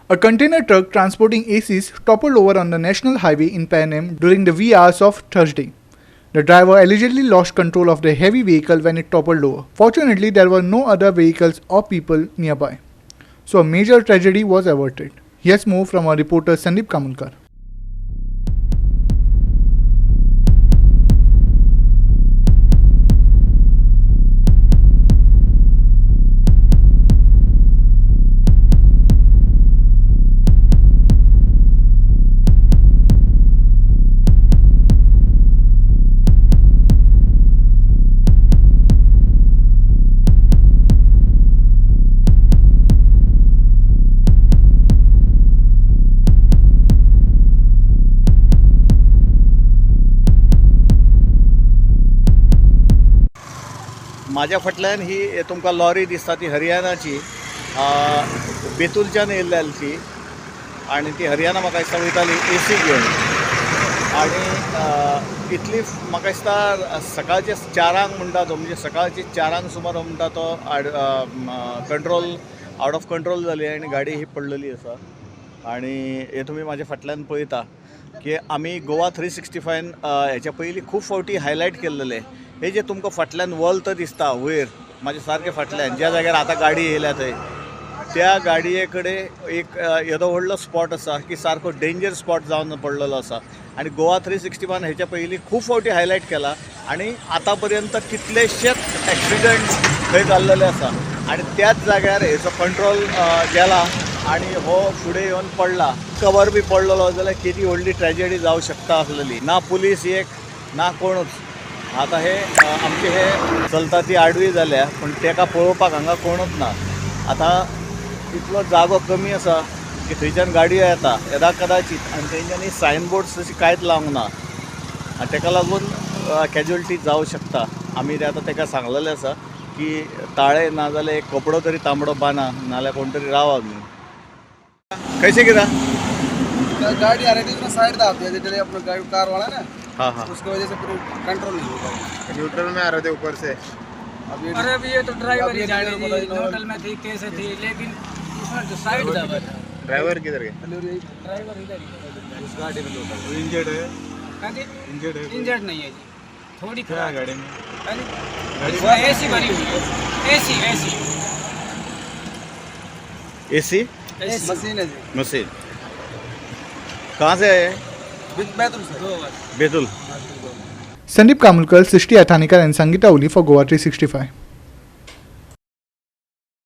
A container truck transporting ACs toppled over on the national highway in Panem during the wee hours of Thursday. The driver allegedly lost control of the heavy vehicle when it toppled over. Fortunately, there were no other vehicles or people nearby, so a major tragedy was averted. Here's more from our reporter Sandeep Kamulkar. माझ्या फाटल्यान ही तुमकां lorry दिसता ती हरियाणाची बेतूलच्यान येयल्ली आनी ती हरियाणा म्हाका दिसता वयताली AC घेवन आनी इतली म्हाका दिसता सकाळचे 4 म्हणटा तो म्हणजे सकाळचे 4 सुमार म्हणटा तो कंट्रोल आउट ऑफ कंट्रोल जाली आनी गाडी ही पडलेली आसा आनी हे तुमी म्हाज्या फाटल्यान पळयता की आमी गोवा 365 हेच्या पयलीं खूब फावटी हायलायट केल्लेले हे जे तुमकां फाटल्यान वॉल्त दिसता वयर म्हाज्या सारके फाटल्यान ज्या जाग्यार आतां गाडी येयल्या थंय त्या गाडये कडेन एक येदो व्हडलो स्पॉट आसा की सारको डेंजर स्पॉट जावन पडलेलो आसा आनी गोवा 365 हेच्या पयलीं खूब फावटी हायलायट केला आनी आतां पर्यंत कितलेशेच एक्सिडंट्स थंय जाल्लेले आसा आनी त्याच जाग्यार हेचो कंट्रोल गेला आनी हो फुडें येवन पडला कवर बी पडलेलो जाल्यार किती व्हडली ट्रॅजेडी जावं शकता आसलेली ना पुलीस एक ना कोणूच आता हे आमचे हे चलता ती आडवी जाल्या पण तेका पळोवपाक हांगा कोणूच ना आता इतलो जागो कमी आसा की थंयच्यान गाडयो येता कदाचित आनी तेंच्यांनी सायनबोर्ड्स तशी कांयच लावंक ना आनी तेका लागून कॅज्युअलिटी जावं शकता आमी आतां तेका सांगलेलें आसा की ताळे ना जाल्यार एक कपडो तरी तांबडो बांदा नाल्यार कोण तरी रावा न्ही कैसे गिरा गाड़ी आ रही थी उसमें साइड दाब दिया जैसे अपना गाड़ी कार वाला ना हाँ हाँ उसकी वजह से पूरी कंट्रोल नहीं हो पाई न्यूट्रल में आ रहे थे ऊपर से अरे अभी ये तो ड्राइवर ही जाने थी न्यूट्रल में थी कैसे थी लेकिन उसमें जो साइड दबा ड्राइवर किधर गए ड्राइवर इधर ही उस गाड़ी में लोग इंजर्ड है हाँ जी इंजर्ड है इंजर्ड नहीं है जी थोड़ी क्या गाड़ी में हाँ जी इसमें एसी भरी हुई है एसी AC मशीन है जी मशीन कहाँ से आए बैतूल से Betul Sandeep Kamulkar, Srishti Athanikar and Sangeeta Uli for Goa 365.